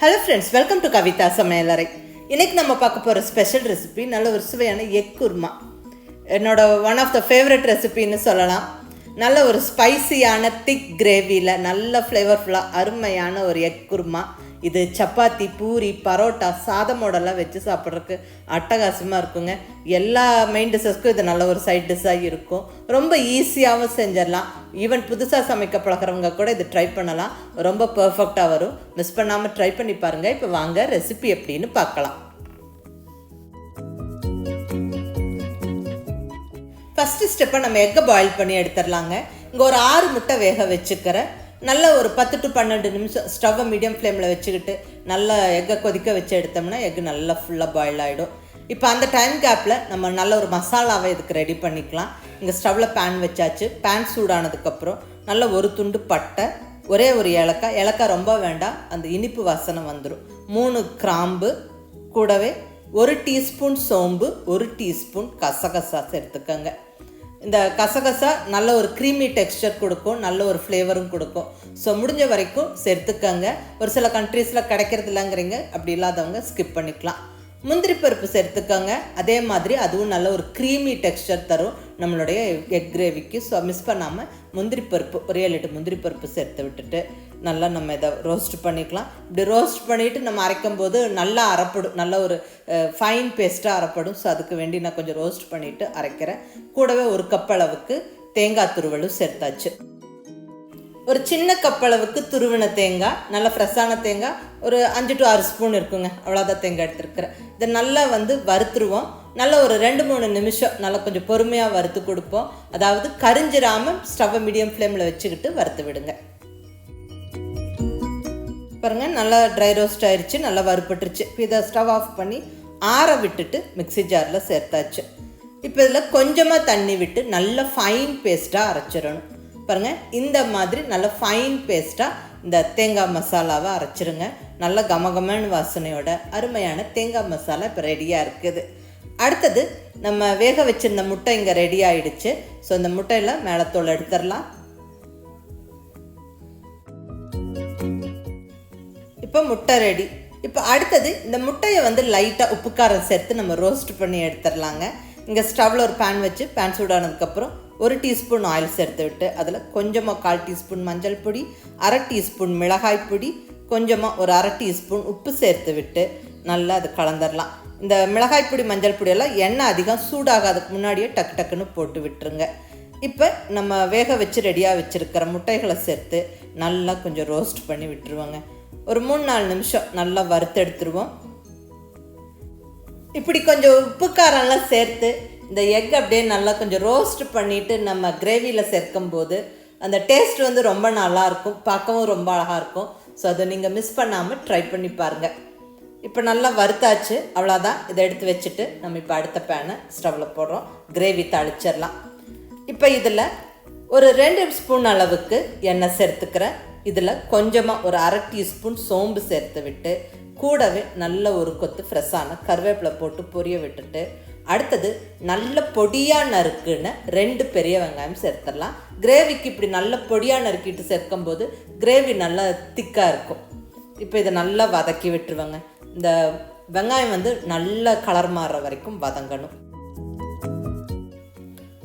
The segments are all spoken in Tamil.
Hello friends, welcome to Kavitha சமையலறை. இன்றைக்கி நம்ம பார்க்க போகிற ஸ்பெஷல் ரெசிபி நல்ல ஒரு சுவையான எக் குருமா. என்னோட ஒன் ஆஃப் த ஃபேவரட் ரெசிபின்னு சொல்லலாம். நல்ல ஒரு ஸ்பைசியான திக் கிரேவியில் நல்ல ஃப்ளேவர்ஃபுல்லாக அருமையான ஒரு எக் குருமா. இது சப்பாத்தி, பூரி, பரோட்டா, சாதமோடெல்லாம் வச்சு சாப்பிட்றதுக்கு அட்டகாசமாக இருக்குங்க. எல்லா மெயின் டிஷ்ஷஸ்க்கும் இது நல்ல ஒரு சைட் டிஷ்ஷாக இருக்கும். ரொம்ப ஈஸியாகவும் செஞ்சிடலாம். ஈவன் புதுசாக சமைக்க பழகிறவங்க கூட இது ட்ரை பண்ணலாம். ரொம்ப பர்ஃபெக்டாக வரும். மிஸ் பண்ணாமல் ட்ரை பண்ணி பாருங்கள். இப்போ வாங்க ரெசிபி எப்படின்னு பார்க்கலாம். ஃபஸ்ட்டு ஸ்டெப்பை நம்ம எக்கை பாயில் பண்ணி எடுத்துடலாங்க. இங்கே ஒரு 6 முட்டை வேக வச்சுக்கிறேன். நல்ல ஒரு 10 to 12 நிமிஷம் ஸ்டவ்வை மீடியம் ஃப்ளேமில் வச்சுக்கிட்டு நல்லா எக்கை கொதிக்க வச்சு எடுத்தோம்னா எக்கு நல்லா ஃபுல்லாக பாயில் ஆகிடும். இப்போ அந்த டைம் கேப்பில் நம்ம நல்ல ஒரு மசாலாவை இதுக்கு ரெடி பண்ணிக்கலாம். இங்கே ஸ்டவ்வில் பேன் வச்சாச்சு. பேன் சூடானதுக்கப்புறம் நல்ல ஒரு துண்டு பட்டை, ஒரே ஒரு ஏலக்காய் ரொம்ப வேண்டாம், அந்த இனிப்பு வாசனை வந்துடும். 3 கிராம்பு, கூடவே 1 டீஸ்பூன் சோம்பு, 1 டீஸ்பூன் கசகசா சேர்த்துக்கோங்க. இந்த கசகசா நல்ல ஒரு க்ரீமி டெக்ஸ்டர் கொடுக்கும், நல்ல ஒரு ஃப்ளேவரும் கொடுக்கும். ஸோ முடிஞ்ச வரைக்கும் சேர்த்துக்கங்க. ஒரு சில கண்ட்ரீஸில் கிடைக்கிறது இல்லைங்கிறீங்க, அப்படி இல்லாதவங்க ஸ்கிப் பண்ணிக்கலாம். முந்திரி பருப்பு சேர்த்துக்கோங்க. அதே மாதிரி அதுவும் நல்ல ஒரு க்ரீமி டெக்ஸ்டர் தரும் நம்மளுடைய எக் கிரேவிக்கு. ஸோ மிஸ் பண்ணாமல் முந்திரி பருப்பு, ஒரு 7 8 முந்திரி பருப்பு சேர்த்து விட்டுட்டு நல்லா நம்ம இதை ரோஸ்ட் பண்ணிக்கலாம். இப்படி ரோஸ்ட் பண்ணிவிட்டு நம்ம அரைக்கும் போது நல்லா அரைப்படும், நல்ல ஒரு ஃபைன் பேஸ்ட்டாக அரைப்படும். ஸோ அதுக்கு வேண்டி நான் கொஞ்சம் ரோஸ்ட் பண்ணிவிட்டு அரைக்கிறேன். கூடவே 1 கப் அளவுக்கு தேங்காய் துருவலும் சேர்த்தாச்சு. ஒரு சின்ன கப் அளவுக்கு துருவின தேங்காய், நல்ல ஃப்ரெஷ்ஷான தேங்காய், ஒரு 5 to 6 ஸ்பூன் இருக்குங்க. அவ்வளோதான் தேங்காய் எடுத்துருக்கிறேன். இதை நல்லா வறுத்துருவோம். நல்ல ஒரு 2-3 நிமிஷம் நல்லா கொஞ்சம் பொறுமையாக வறுத்து கொடுப்போம். அதாவது கரிஞ்சிராமல் ஸ்டவ்வை மீடியம் ஃப்ளேமில் வச்சுக்கிட்டு வறுத்து விடுங்க. பாருங்கள், நல்லா ட்ரை ரோஸ்ட் ஆயிடுச்சு, நல்லா வறுப்பட்டுருச்சு. இப்போ இதை ஸ்டவ் ஆஃப் பண்ணி ஆற விட்டுட்டு மிக்ஸி ஜாரில் சேர்த்தாச்சு. இப்போ இதில் கொஞ்சமாக தண்ணி விட்டு நல்ல ஃபைன் பேஸ்ட்டாக அரைச்சிடணும். பாருங்கள், இந்த மாதிரி நல்ல ஃபைன் பேஸ்ட்டாக இந்த தேங்காய் மசாலாவை அரைச்சிருங்க. நல்ல கமகமன்னு வாசனையோட அருமையான தேங்காய் மசாலா இப்போ ரெடியாக இருக்குது. அடுத்தது நம்ம வேக வச்சிருந்த முட்டை இங்கே ரெடி ஆகிடுச்சு. ஸோ இந்த முட்டையில் மேலே தோல் எடுத்துடலாம். இப்போ முட்டை ரெடி. இப்போ அடுத்தது இந்த முட்டையை லைட்டாக உப்பு காரம் சேர்த்து நம்ம ரோஸ்ட் பண்ணி எடுத்துடலாங்க. இங்கே ஸ்டவ்வில் ஒரு பேன் வச்சு பேன் சூடானதுக்கப்புறம் 1 டீஸ்பூன் ஆயில் சேர்த்து விட்டு அதில் கொஞ்சமாக 1/4 டீஸ்பூன் மஞ்சள் பொடி, 1/2 டீஸ்பூன் மிளகாய் பொடி, கொஞ்சமாக ஒரு 1/2 டீஸ்பூன் உப்பு சேர்த்து விட்டு நல்லா அது கலந்துடலாம். இந்த மிளகாய் பொடி, மஞ்சள் பொடியெல்லாம் எண்ணெய் அதிகம் சூடாகாதுக்கு முன்னாடியே டக்குன்னு போட்டு விட்டுருங்க. இப்போ நம்ம வேக வச்சு ரெடியாக வச்சுருக்கிற முட்டைகளை சேர்த்து நல்லா கொஞ்சம் ரோஸ்ட் பண்ணி விட்டுருவோங்க. ஒரு 3-4 நிமிஷம் நல்லா வறுத்து எடுத்துருவோம். இப்படி கொஞ்சம் உப்பு காரம்லாம் சேர்த்து இந்த எக் அப்படியே நல்லா கொஞ்சம் ரோஸ்ட் பண்ணிவிட்டு நம்ம கிரேவியில் சேர்க்கும் போது அந்த டேஸ்ட் ரொம்ப நல்லாயிருக்கும், பார்க்கவும் ரொம்ப அழகாக இருக்கும். ஸோ அதை நீங்கள் மிஸ் பண்ணாமல் ட்ரை பண்ணி பாருங்கள். இப்போ நல்லா வறுத்தாச்சு, அவ்வளோதான். இதை எடுத்து வச்சுட்டு நம்ம இப்போ அடுத்த பேனை ஸ்டவ்வில் போடுறோம். கிரேவி தாளிச்சிடலாம். இப்போ இதில் ஒரு 2 ஸ்பூன் அளவுக்கு எண்ணெய் சேர்த்துக்கிறேன். இதில் கொஞ்சமாக ஒரு 1/2 டீஸ்பூன் சோம்பு சேர்த்து விட்டு கூடவே நல்ல ஒரு கொத்து ஃப்ரெஷ்ஷான கருவேப்பிலை போட்டு பொரிய விட்டுட்டு அடுத்தது நல்ல பொடியாக நறுக்குன்னு 2 பெரிய வெங்காயம் சேர்த்துடலாம். கிரேவிக்கு இப்படி நல்ல பொடியாக நறுக்கிட்டு சேர்க்கும்போது கிரேவி நல்லா திக்காக இருக்கும். இப்போ இதை நல்லா வதக்கி விட்டுருவாங்க. இந்த வெங்காயம் நல்ல கலர் மாறுற வரைக்கும் வதங்கணும்.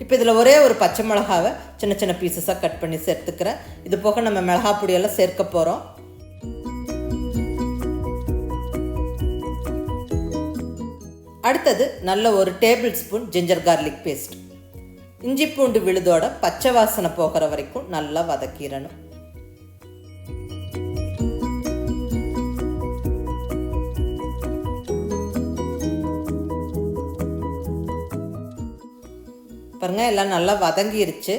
இப்போ இதில் ஒரே ஒரு பச்சை மிளகாவை சின்ன சின்ன பீசஸாக கட் பண்ணி சேர்த்துக்கிறேன். இது போக நம்ம மிளகாய் பொடியெல்லாம் சேர்க்க போகிறோம். அடுத்தது நல்ல ஒரு 1 tablespoon ginger garlic paste. இஞ்சி பூண்டு விழுதோட பச்சை வாசனை போகிற வரைக்கும் நல்லா வதக்கிடணும். பாருங்கள், எல்லாம் நல்லா வதங்கிருச்சு.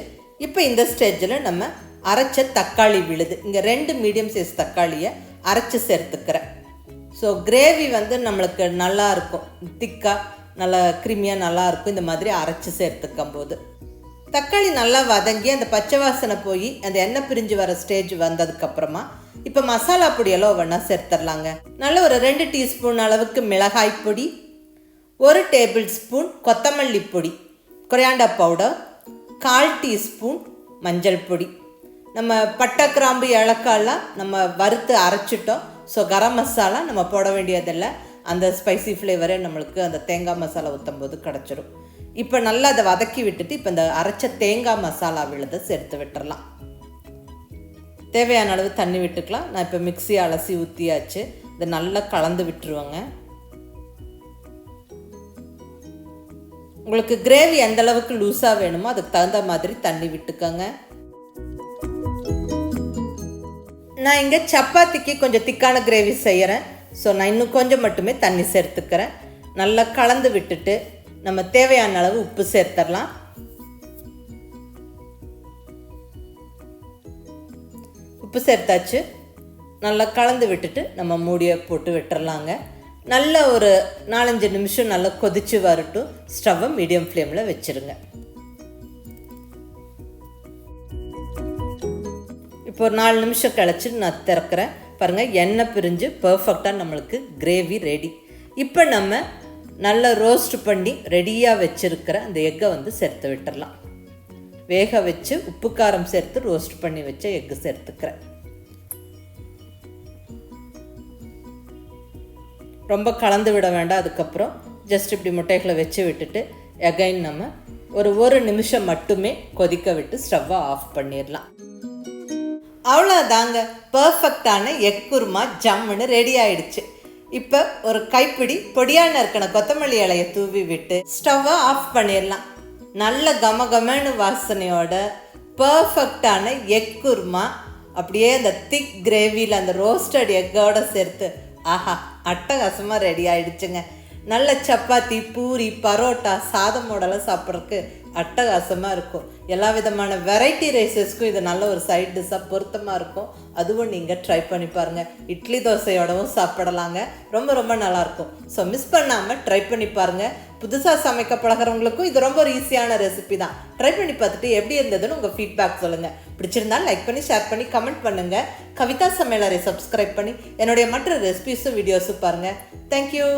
இப்போ இந்த ஸ்டேஜில் நம்ம அரைச்ச தக்காளி விழுது, இங்கே 2 மீடியம் சைஸ் தக்காளியை அரைச்சி சேர்த்துக்கிறேன். ஸோ கிரேவி நம்மளுக்கு நல்லா இருக்கும், திக்காக நல்லா க்ரீமியாக நல்லாயிருக்கும் இந்த மாதிரி அரைச்சி சேர்த்துக்கும் போது. தக்காளி நல்லா வதங்கி அந்த பச்சை வாசனை போய் அந்த எண்ணெய் பிரிஞ்சு வர ஸ்டேஜ் வந்ததுக்கப்புறமா இப்போ மசாலா பொடியெல்லாம் ஒவ்வொன்றா சேர்த்துடலாங்க. நல்ல ஒரு 2 டீஸ்பூன் அளவுக்கு மிளகாய் பொடி, 1 டேபிள் ஸ்பூன் கொத்தமல்லி பொடி, கொரியாண்டா பவுடர், 1/4 டீஸ்பூன் மஞ்சள் பொடி. நம்ம பட்டை, கிராம்பு, ஏலக்காயெல்லாம் நம்ம வறுத்து அரைச்சிட்டோம். ஸோ கரம் மசாலா நம்ம போட வேண்டியதில்லை, அந்த ஸ்பைசி ஃப்ளேவரே நம்மளுக்கு அந்த தேங்காய் மசாலா ஊற்றும் போது கிடச்சிரும். இப்போ நல்லா அதை வதக்கி விட்டுட்டு இப்போ இந்த அரைச்ச தேங்காய் மசாலா விழுதை சேர்த்து விட்டுறலாம். தேவையான அளவு தண்ணி விட்டுக்கலாம். நான் இப்போ மிக்ஸி அலசி ஊற்றியாச்சு. இதை நல்லா கலந்து விட்டுருவேங்க. உங்களுக்கு கிரேவி எந்த அளவுக்கு லூஸாக வேணுமோ அதுக்கு தகுந்த மாதிரி தண்ணி விட்டுக்கோங்க. நான் இங்கே சப்பாத்திக்கு கொஞ்சம் திக்கான கிரேவி செய்கிறேன். ஸோ நான் இன்னும் கொஞ்சம் மட்டுமே தண்ணி சேர்த்துக்கிறேன். நல்லா கலந்து விட்டுட்டு நம்ம தேவையான அளவு உப்பு சேர்த்துடலாம். உப்பு சேர்த்தாச்சு. நல்லா கலந்து விட்டுட்டு நம்ம மூடியை போட்டு விட்டுறலாங்க. நல்ல ஒரு 4-5 நிமிஷம் நல்லா கொதித்து வரட்டும். ஸ்டவ்வை மீடியம் ஃப்ளேமில் வச்சுருங்க. இப்போ ஒரு 4 நிமிஷம் கழிச்சு நான் திறக்கிறேன். பாருங்கள், எண்ணெய் பிரிஞ்சு பர்ஃபெக்டாக நம்மளுக்கு கிரேவி ரெடி. இப்போ நம்ம நல்லா ரோஸ்ட் பண்ணி ரெடியாக வச்சுருக்கிற அந்த எக்கை வந்து சேர்த்து விட்டுடலாம். வேக வச்சு உப்பு காரம் சேர்த்து ரோஸ்ட் பண்ணி வச்ச எக்கு சேர்த்துக்கிறேன். ரொம்ப கலந்து விட வேண்டாம். அதுக்கப்புறம் ஜஸ்ட் இப்படி முட்டைகளை வச்சு விட்டுட்டு எகைன் நம்ம ஒரு நிமிஷம் மட்டுமே கொதிக்க விட்டு ஸ்டவ்வை ஆஃப் பண்ணிடலாம். அவ்வளோதாங்க, பர்ஃபெக்டான எக் குருமா ஜம்முன்னு ரெடி ஆயிடுச்சு. இப்போ ஒரு கைப்பிடி பொடியான இருக்கிற கொத்தமல்லி இலையை தூவி விட்டு ஸ்டவ்வை ஆஃப் பண்ணிடலாம். நல்ல கமகமன்னு வாசனையோட பர்ஃபெக்டான எக் குருமா அப்படியே அந்த திக் கிரேவியில் அந்த ரோஸ்டட் எக்கோட சேர்த்து ஆஹா அட்டகாசமாக ரெடி ஆயிடுச்சுங்க. நல்ல சப்பாத்தி, பூரி, பரோட்டா, சாதமோடலாம் சாப்பிட்றதுக்கு அட்டகாசமாக இருக்கும். எல்லா விதமான வெரைட்டி ரைஸஸ்க்கும் இது நல்ல ஒரு சைட் டிஷ்ஷாக பொருத்தமாக இருக்கும். அதுவும் நீங்கள் ட்ரை பண்ணி பாருங்கள். இட்லி தோசையோடவும் சாப்பிடலாங்க. ரொம்ப ரொம்ப நல்லாயிருக்கும். ஸோ மிஸ் பண்ணாமல் ட்ரை பண்ணி பாருங்கள். புதுசாக சமைக்க பழகிறவங்களுக்கும் இது ரொம்ப ஒரு ஈஸியான ரெசிபி தான். ட்ரை பண்ணி பார்த்துட்டு எப்படி இருந்ததுன்னு உங்கள் ஃபீட்பேக் சொல்லுங்கள். பிடிச்சிருந்தால் லைக் பண்ணி, ஷேர் பண்ணி, கமெண்ட் பண்ணுங்கள். கவிதா சமையலறை சப்ஸ்கிரைப் பண்ணி என்னுடைய மற்ற ரெசிபிஸும் வீடியோஸும் பாருங்கள். தேங்க்யூ.